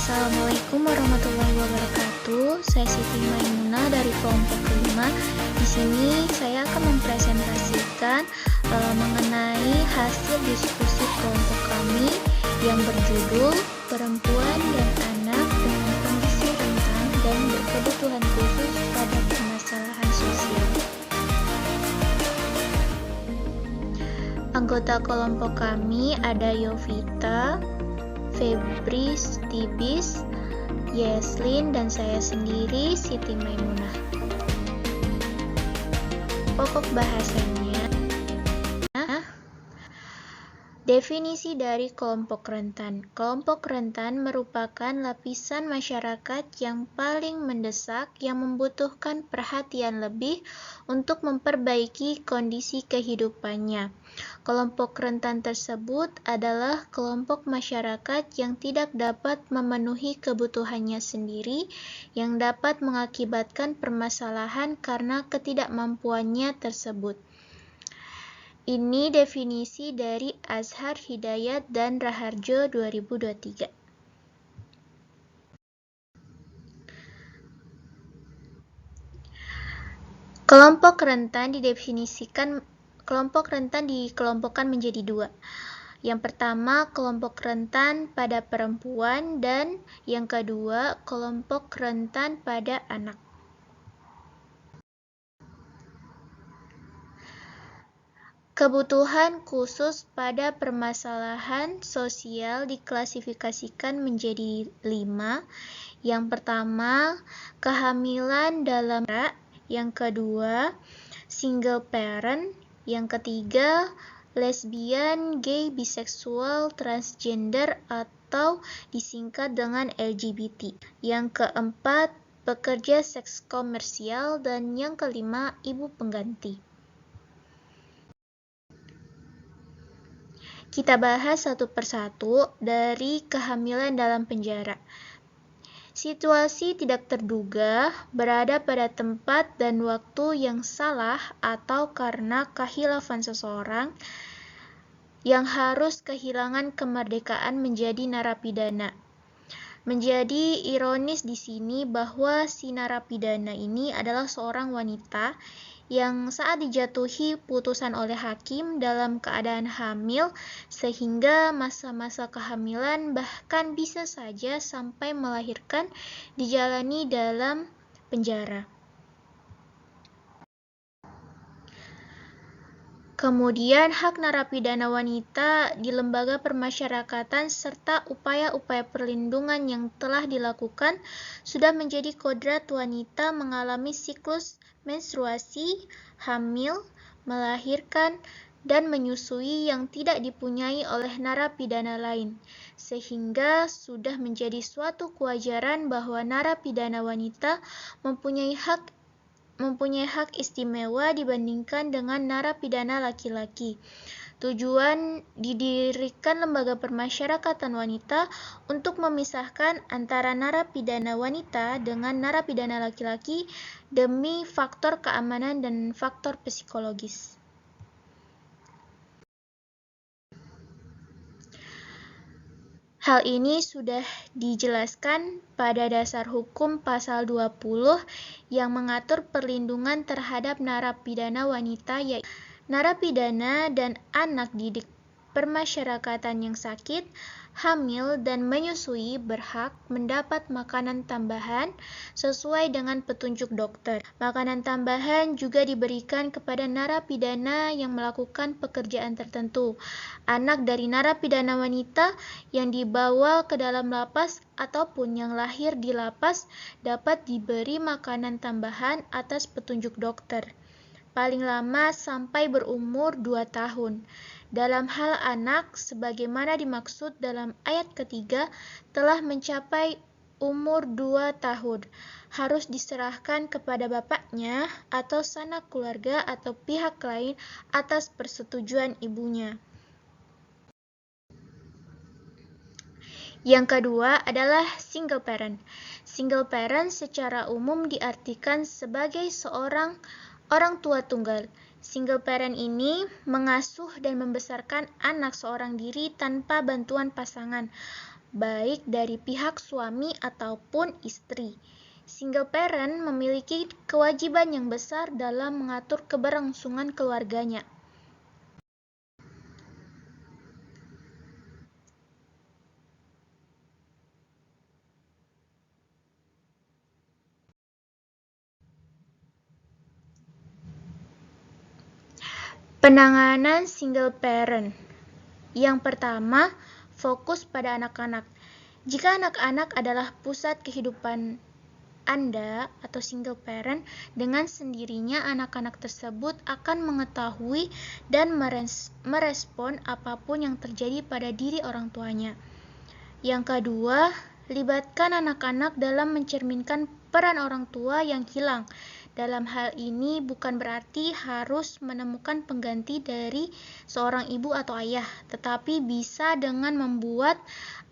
Assalamualaikum warahmatullahi wabarakatuh. Saya Siti Maimunah dari kelompok 5. Di sini saya akan mempresentasikan mengenai hasil diskusi kelompok kami yang berjudul Perempuan dan Anak dengan Kondisi Rentan dan Berkebutuhan Khusus pada Permasalahan Sosial. Anggota kelompok kami ada Yovita, Febri, Tibis, Yeslin, dan saya sendiri, Siti Maimunah. Pokok bahasanya, definisi dari kelompok rentan. Kelompok rentan merupakan lapisan masyarakat yang paling mendesak yang membutuhkan perhatian lebih untuk memperbaiki kondisi kehidupannya. Kelompok rentan tersebut adalah kelompok masyarakat yang tidak dapat memenuhi kebutuhannya sendiri, yang dapat mengakibatkan permasalahan karena ketidakmampuannya tersebut. Ini definisi dari Azhar Hidayat dan Raharjo 2023. Kelompok rentan dikelompokkan menjadi dua. Yang pertama, kelompok rentan pada perempuan, dan yang kedua, kelompok rentan pada anak. Kebutuhan khusus pada permasalahan sosial diklasifikasikan menjadi 5. Yang pertama, kehamilan dalam yang kedua, single parent, yang ketiga, lesbian, gay, biseksual, transgender atau disingkat dengan LGBT. Yang keempat, pekerja seks komersial, dan yang kelima, ibu pengganti. Kita bahas satu persatu dari kehamilan dalam penjara. Situasi tidak terduga, berada pada tempat dan waktu yang salah atau karena kehilafan seseorang yang harus kehilangan kemerdekaan menjadi narapidana. Menjadi ironis di sini bahwa si narapidana ini adalah seorang wanita yang saat dijatuhi putusan oleh hakim dalam keadaan hamil, sehingga masa-masa kehamilan bahkan bisa saja sampai melahirkan dijalani dalam penjara. Kemudian hak narapidana wanita di lembaga permasyarakatan serta upaya-upaya perlindungan yang telah dilakukan sudah menjadi kodrat wanita mengalami siklus menstruasi, hamil, melahirkan, dan menyusui yang tidak dipunyai oleh narapidana lain, sehingga sudah menjadi suatu kewajaran bahwa narapidana wanita mempunyai hak istimewa dibandingkan dengan narapidana laki-laki. Tujuan didirikan lembaga permasyarakatan wanita untuk memisahkan antara narapidana wanita dengan narapidana laki-laki demi faktor keamanan dan faktor psikologis. Hal ini sudah dijelaskan pada dasar hukum pasal 20 yang mengatur perlindungan terhadap narapidana wanita, yaitu narapidana dan anak didik permasyarakatan yang sakit, hamil, dan menyusui berhak mendapat makanan tambahan sesuai dengan petunjuk dokter. Makanan tambahan juga diberikan kepada narapidana yang melakukan pekerjaan tertentu. Anak dari narapidana wanita yang dibawa ke dalam lapas ataupun yang lahir di lapas dapat diberi makanan tambahan atas petunjuk dokter, paling lama sampai berumur 2 tahun. Dalam hal anak, sebagaimana dimaksud dalam ayat ketiga, telah mencapai umur 2 tahun, harus diserahkan kepada bapaknya atau sanak keluarga atau pihak lain atas persetujuan ibunya. Yang kedua adalah single parent. Single parent secara umum diartikan sebagai seorang orang tua tunggal. Single parent ini mengasuh dan membesarkan anak seorang diri tanpa bantuan pasangan. baik dari pihak suami ataupun istri. Single parent memiliki kewajiban yang besar dalam mengatur keberlangsungan keluarganya. Penanganan single parent. Yang pertama, fokus pada anak-anak. Jika anak-anak adalah pusat kehidupan Anda atau single parent, dengan sendirinya anak-anak tersebut akan mengetahui dan merespon apapun yang terjadi pada diri orang tuanya. Yang kedua, libatkan anak-anak dalam mencerminkan peran orang tua yang hilang. Dalam hal ini bukan berarti harus menemukan pengganti dari seorang ibu atau ayah, tetapi bisa dengan membuat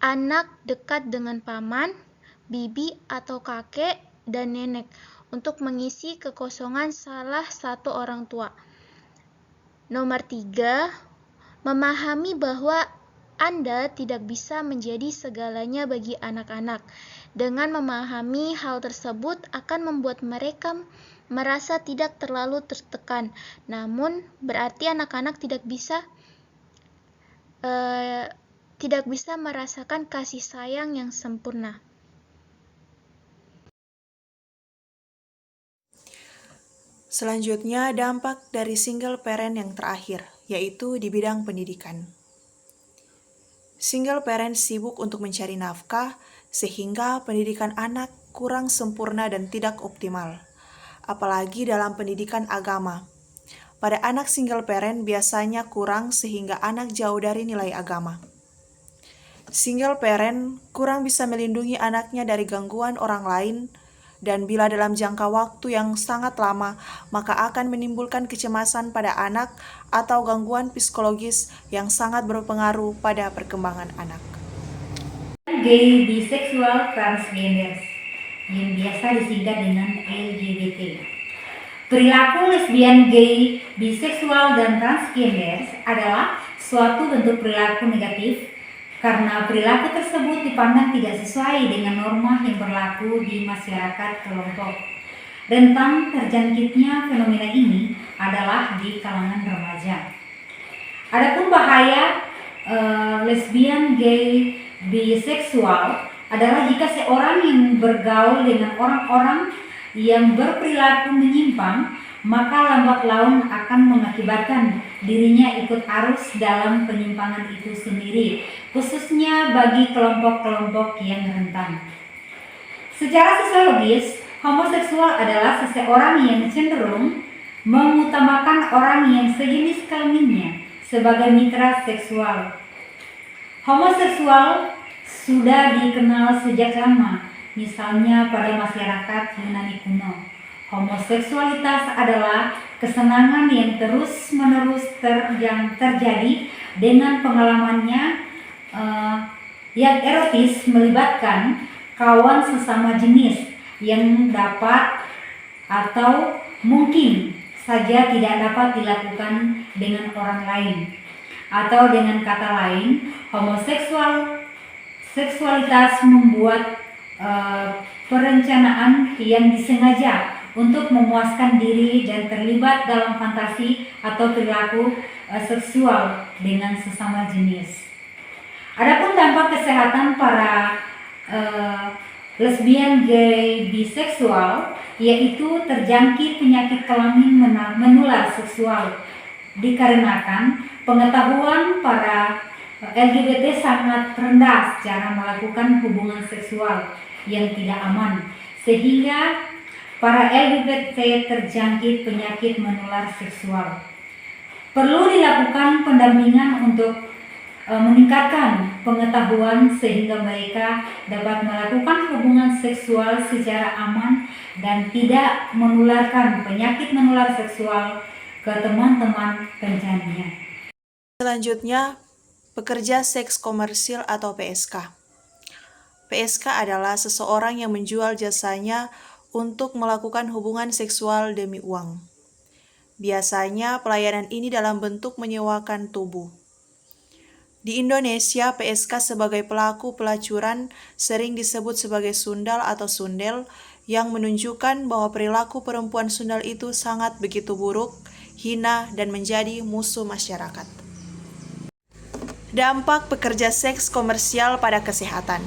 anak dekat dengan paman, bibi atau kakek dan nenek untuk mengisi kekosongan salah satu orang tua. Nomor 3, memahami bahwa Anda tidak bisa menjadi segalanya bagi anak-anak. Dengan memahami hal tersebut akan membuat mereka merasa tidak terlalu tertekan. Namun, berarti anak-anak tidak bisa merasakan kasih sayang yang sempurna. Selanjutnya, dampak dari single parent yang terakhir, yaitu di bidang pendidikan. Single parent sibuk untuk mencari nafkah, sehingga pendidikan anak kurang sempurna dan tidak optimal, apalagi dalam pendidikan agama. Pada anak single parent biasanya kurang sehingga anak jauh dari nilai agama. Single parent kurang bisa melindungi anaknya dari gangguan orang lain, dan bila dalam jangka waktu yang sangat lama, maka akan menimbulkan kecemasan pada anak atau gangguan psikologis yang sangat berpengaruh pada perkembangan anak. Gay, biseksual, transgender, yang biasa disingkat dengan LGBT. Perilaku lesbian, gay, biseksual, dan transgender adalah suatu bentuk perilaku negatif karena perilaku tersebut dipandang tidak sesuai dengan norma yang berlaku di masyarakat kelompok. Rentang terjangkitnya fenomena ini adalah di kalangan remaja. Adapun bahaya lesbian, gay, biseksual adalah jika seorang yang bergaul dengan orang-orang yang berperilaku menyimpang, maka lambat laun akan mengakibatkan dirinya ikut arus dalam penyimpangan itu sendiri, khususnya bagi kelompok-kelompok yang rentan. Secara sosiologis, homoseksual adalah seseorang yang cenderung mengutamakan orang yang sejenis kelaminnya sebagai mitra seksual. Homoseksual sudah dikenal sejak lama, misalnya pada masyarakat Yunani kuno. Homoseksualitas adalah kesenangan yang terus-menerus yang terjadi dengan pengalamannya yang erotis melibatkan kawan sesama jenis yang dapat atau mungkin saja tidak dapat dilakukan dengan orang lain. Atau dengan kata lain, seksualitas membuat perencanaan yang disengaja untuk memuaskan diri dan terlibat dalam fantasi atau perilaku seksual dengan sesama jenis. Adapun dampak kesehatan para lesbian, gay, biseksual yaitu terjangkit penyakit kelamin menular seksual, dikarenakan pengetahuan para LGBT sangat rendah secara melakukan hubungan seksual yang tidak aman, sehingga para LGBT terjangkit penyakit menular seksual. Perlu dilakukan pendampingan untuk meningkatkan pengetahuan sehingga mereka dapat melakukan hubungan seksual secara aman dan tidak menularkan penyakit menular seksual ke teman-teman penjaninya. Selanjutnya, pekerja seks komersil atau PSK. PSK adalah seseorang yang menjual jasanya untuk melakukan hubungan seksual demi uang. Biasanya pelayanan ini dalam bentuk menyewakan tubuh. Di Indonesia, PSK sebagai pelaku pelacuran sering disebut sebagai sundal atau sundel, yang menunjukkan bahwa perilaku perempuan sundal itu sangat begitu buruk, hina, dan menjadi musuh masyarakat. Dampak pekerja seks komersial pada kesehatan.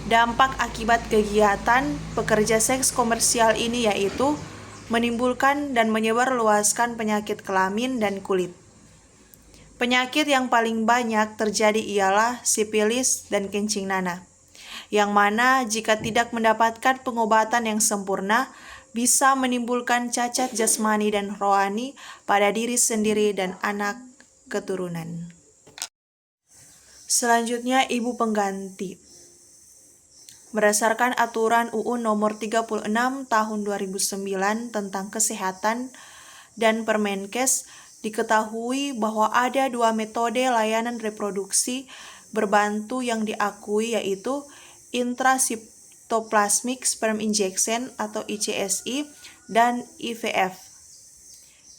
Dampak akibat kegiatan pekerja seks komersial ini yaitu menimbulkan dan menyebarluaskan penyakit kelamin dan kulit. Penyakit yang paling banyak terjadi ialah sifilis dan kencing nanah, yang mana jika tidak mendapatkan pengobatan yang sempurna, bisa menimbulkan cacat jasmani dan rohani pada diri sendiri dan anak keturunan. Selanjutnya, ibu pengganti. Berdasarkan aturan UU nomor 36 tahun 2009 tentang kesehatan dan Permenkes, diketahui bahwa ada 2 metode layanan reproduksi berbantu yang diakui, yaitu intracytoplasmic sperm injection atau ICSI dan IVF.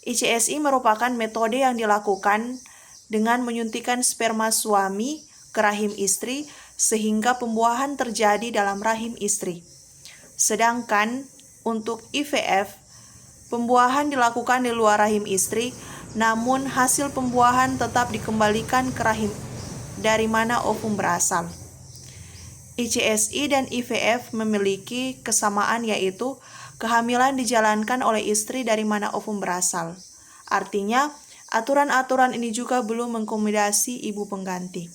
ICSI merupakan metode yang dilakukan dengan menyuntikkan sperma suami ke rahim istri sehingga pembuahan terjadi dalam rahim istri. Sedangkan untuk IVF, pembuahan dilakukan di luar rahim istri, namun hasil pembuahan tetap dikembalikan ke rahim dari mana ovum berasal. ICSI dan IVF memiliki kesamaan, yaitu kehamilan dijalankan oleh istri dari mana ovum berasal. Artinya, aturan-aturan ini juga belum mengakomodasi ibu pengganti.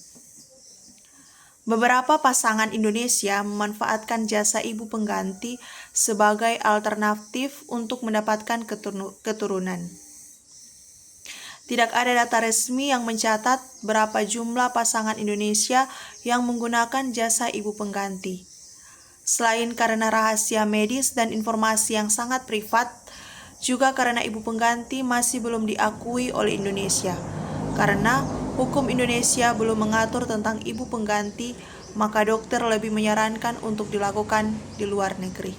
Beberapa pasangan Indonesia memanfaatkan jasa ibu pengganti sebagai alternatif untuk mendapatkan keturunan. Tidak ada data resmi yang mencatat berapa jumlah pasangan Indonesia yang menggunakan jasa ibu pengganti. Selain karena rahasia medis dan informasi yang sangat privat, juga karena ibu pengganti masih belum diakui oleh Indonesia. Karena hukum Indonesia belum mengatur tentang ibu pengganti, maka dokter lebih menyarankan untuk dilakukan di luar negeri.